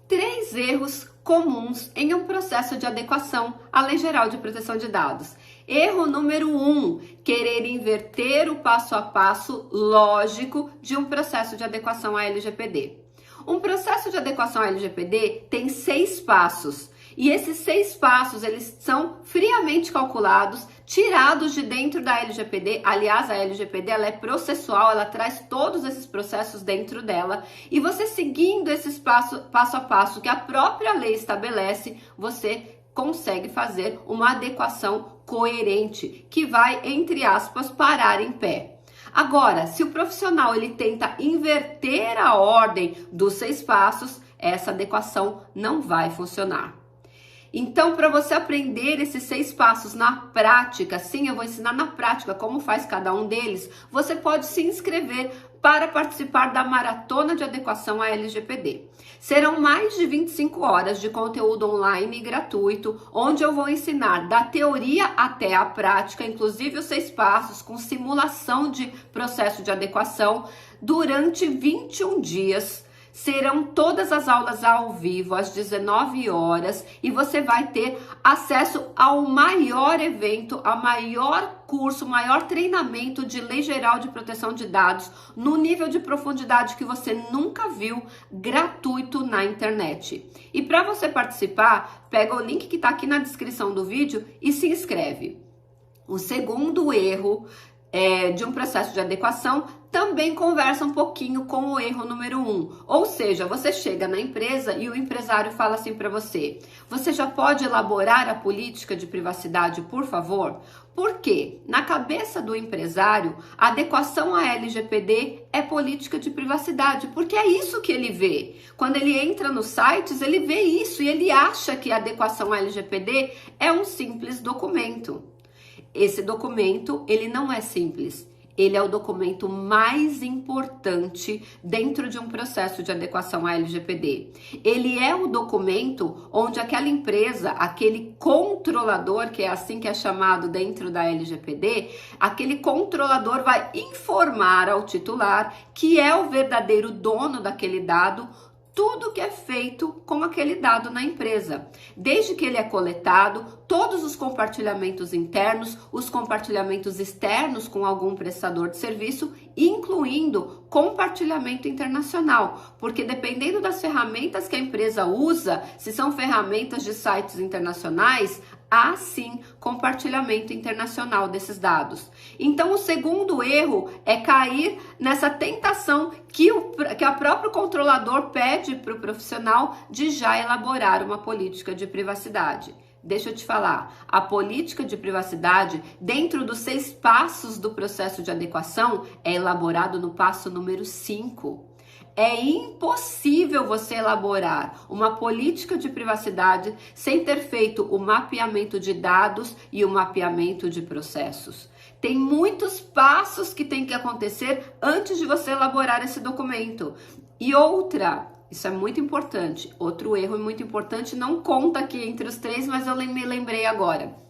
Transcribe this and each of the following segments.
Três erros comuns em um processo de adequação à Lei Geral de Proteção de Dados. Erro número 1, querer inverter o passo a passo lógico de um processo de adequação à LGPD. Um processo de adequação à LGPD tem 6 passos. E esses 6 passos, eles são friamente calculados, tirados de dentro da LGPD. Aliás, a LGPD ela é processual, ela traz todos esses processos dentro dela. E você seguindo esses passo a passo que a própria lei estabelece, você consegue fazer uma adequação coerente, que vai, entre aspas, parar em pé. Agora, se o profissional ele tenta inverter a ordem dos 6 passos, essa adequação não vai funcionar. Então, para você aprender esses 6 passos na prática, sim, eu vou ensinar na prática como faz cada um deles, você pode se inscrever para participar da Maratona de Adequação à LGPD. Serão mais de 25 horas de conteúdo online gratuito, onde eu vou ensinar da teoria até a prática, inclusive os 6 passos, com simulação de processo de adequação, durante 21 dias. Serão todas as aulas ao vivo, às 19 horas, e você vai ter acesso ao maior evento, ao maior curso, maior treinamento de Lei Geral de Proteção de Dados, no nível de profundidade que você nunca viu, gratuito na internet. E para você participar, pega o link que está aqui na descrição do vídeo e se inscreve. O segundo erro de um processo de adequação também conversa um pouquinho com o erro número 1. Ou seja, você chega na empresa e o empresário fala assim para você: você já pode elaborar a política de privacidade, por favor? Por quê? Na cabeça do empresário, a adequação à LGPD é política de privacidade, porque é isso que ele vê. Quando ele entra nos sites, ele vê isso e ele acha que a adequação à LGPD é um simples documento. Esse documento, ele não é simples. Ele é o documento mais importante dentro de um processo de adequação à LGPD. Ele é o documento onde aquela empresa, aquele controlador, que é assim que é chamado dentro da LGPD, aquele controlador vai informar ao titular, que é o verdadeiro dono daquele dado, tudo que é feito com aquele dado na empresa. Desde que ele é coletado, todos os compartilhamentos internos, os compartilhamentos externos com algum prestador de serviço, incluindo compartilhamento internacional. Porque dependendo das ferramentas que a empresa usa, se são ferramentas de sites internacionais, há sim compartilhamento internacional desses dados. Então, o segundo erro é cair nessa tentação que a próprio controlador pede para o profissional de já elaborar uma política de privacidade. Deixa eu te falar, a política de privacidade, dentro dos 6 passos do processo de adequação, é elaborado no passo número 5. É impossível você elaborar uma política de privacidade sem ter feito o mapeamento de dados e o mapeamento de processos. Tem muitos passos que tem que acontecer antes de você elaborar esse documento. E outra, isso é muito importante, outro erro muito importante, não conta aqui entre os 3, mas eu me lembrei agora.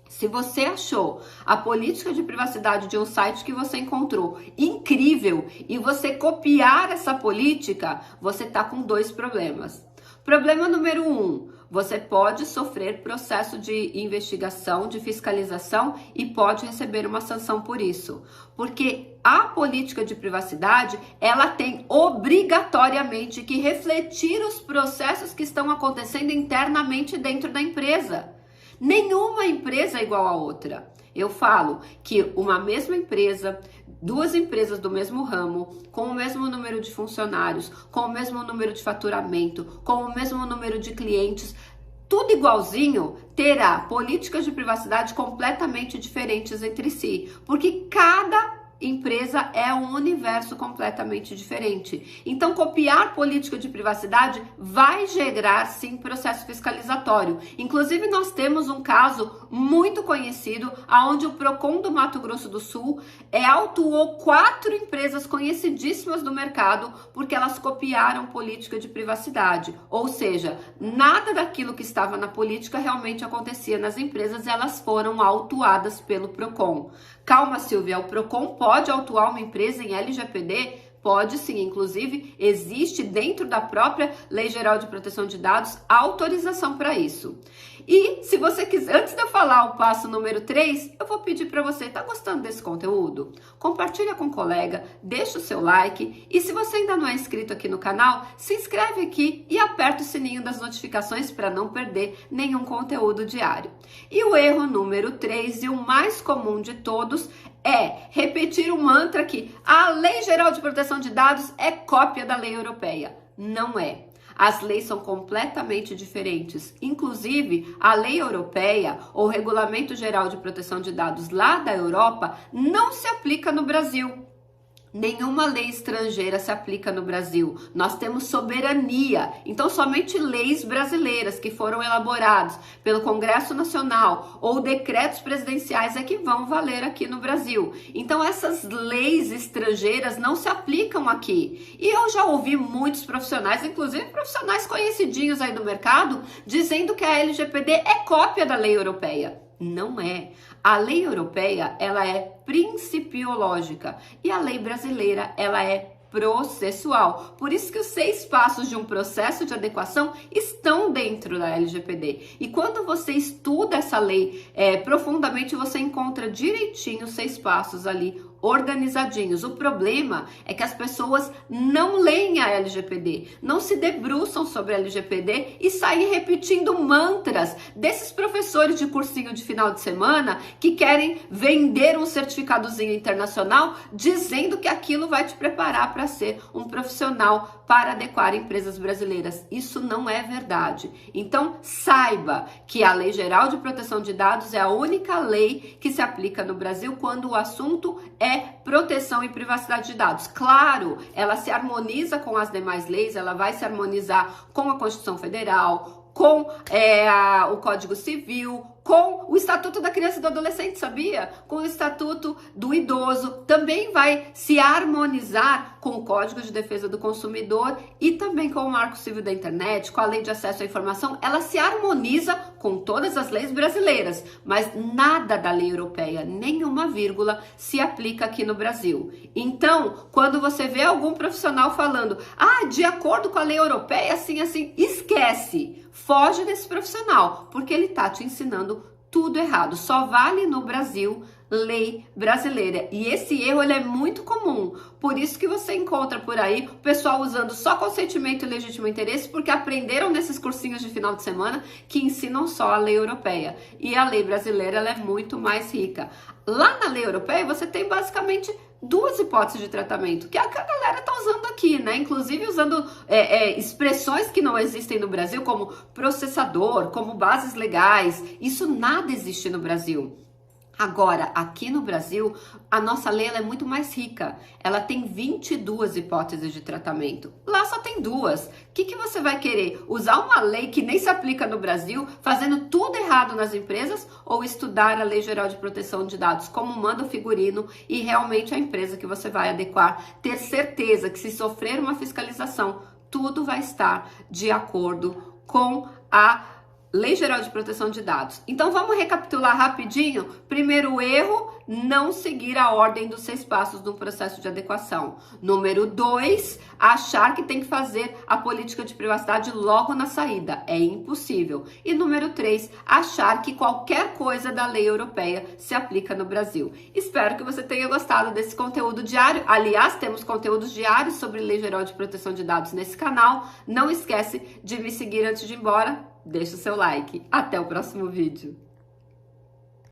Se você achou a política de privacidade de um site que você encontrou incrível e você copiar essa política, você está com 2 problemas. Problema número 1, você pode sofrer processo de investigação, de fiscalização e pode receber uma sanção por isso. Porque a política de privacidade, ela tem obrigatoriamente que refletir os processos que estão acontecendo internamente dentro da empresa. Nenhuma empresa é igual a outra. Eu falo que uma mesma empresa, 2 empresas do mesmo ramo, com o mesmo número de funcionários, com o mesmo número de faturamento, com o mesmo número de clientes, tudo igualzinho, terá políticas de privacidade completamente diferentes entre si, porque cada empresa é um universo completamente diferente. Então, copiar política de privacidade vai gerar, sim, processo fiscalizatório. Inclusive, nós temos um caso muito conhecido, onde o Procon do Mato Grosso do Sul autuou 4 empresas conhecidíssimas do mercado porque elas copiaram política de privacidade. Ou seja, nada daquilo que estava na política realmente acontecia nas empresas e elas foram autuadas pelo Procon. Calma, Silvia, o Procon pode autuar uma empresa em LGPD? Pode sim, inclusive existe dentro da própria Lei Geral de Proteção de Dados autorização para isso. E se você quiser, antes de eu falar o passo número 3, eu vou pedir para você, tá gostando desse conteúdo? Compartilha com um colega, deixa o seu like e se você ainda não é inscrito aqui no canal, se inscreve aqui e aperta o sininho das notificações para não perder nenhum conteúdo diário. E o erro número 3 e o mais comum de todos é repetir o mantra que a Lei Geral de Proteção de Dados é cópia da lei europeia. Não é. As leis são completamente diferentes. Inclusive, a lei europeia ou o Regulamento Geral de Proteção de Dados lá da Europa não se aplica no Brasil. Nenhuma lei estrangeira se aplica no Brasil. Nós temos soberania. Então, somente leis brasileiras que foram elaboradas pelo Congresso Nacional ou decretos presidenciais é que vão valer aqui no Brasil. Então, essas leis estrangeiras não se aplicam aqui. E eu já ouvi muitos profissionais, inclusive profissionais conhecidinhos aí do mercado, dizendo que a LGPD é cópia da lei europeia. Não é. A lei europeia, ela é principiológica e a lei brasileira, ela é processual. Por isso que os 6 passos de um processo de adequação estão dentro da LGPD. E quando você estuda essa lei profundamente, você encontra direitinho os 6 passos ali organizadinhos. O problema é que as pessoas não leem a LGPD, não se debruçam sobre a LGPD e saem repetindo mantras desses professores de cursinho de final de semana que querem vender um certificadozinho internacional dizendo que aquilo vai te preparar para ser um profissional para adequar empresas brasileiras. Isso não é verdade. Então, saiba que a Lei Geral de Proteção de Dados é a única lei que se aplica no Brasil quando o assunto é proteção e privacidade de dados. Claro, ela se harmoniza com as demais leis, ela vai se harmonizar com a Constituição Federal, com o Código Civil, com o Estatuto da Criança e do Adolescente, sabia? Com o Estatuto do Idoso, também vai se harmonizar com o Código de Defesa do Consumidor e também com o Marco Civil da Internet, com a Lei de Acesso à Informação. Ela se harmoniza com todas as leis brasileiras, mas nada da lei europeia, nenhuma vírgula, se aplica aqui no Brasil. Então, quando você vê algum profissional falando, de acordo com a lei europeia, assim, esquece. Foge desse profissional, porque ele tá te ensinando tudo errado. Só vale no Brasil lei brasileira. E esse erro ele é muito comum. Por isso que você encontra por aí o pessoal usando só consentimento e legítimo interesse, porque aprenderam nesses cursinhos de final de semana que ensinam só a lei europeia. E a lei brasileira ela é muito mais rica. Lá na lei europeia você tem basicamente 2 hipóteses de tratamento, que é a que a galera tá usando aqui, né? Inclusive usando expressões que não existem no Brasil, como processador, como bases legais. Isso nada existe no Brasil. Agora, aqui no Brasil, a nossa lei ela é muito mais rica. Ela tem 22 hipóteses de tratamento. Lá só tem 2. O que você vai querer? Usar uma lei que nem se aplica no Brasil, fazendo tudo errado nas empresas, ou estudar a Lei Geral de Proteção de Dados como manda o figurino e realmente a empresa que você vai adequar ter certeza que se sofrer uma fiscalização, tudo vai estar de acordo com a Lei Geral de Proteção de Dados. Então vamos recapitular rapidinho. Primeiro erro, não seguir a ordem dos 6 passos do processo de adequação. Número 2, achar que tem que fazer a política de privacidade logo na saída. É impossível. E número 3, achar que qualquer coisa da lei europeia se aplica no Brasil. Espero que você tenha gostado desse conteúdo diário. Aliás, temos conteúdos diários sobre Lei Geral de Proteção de Dados nesse canal. Não esquece de me seguir antes de ir embora. Deixa o seu like. Até o próximo vídeo.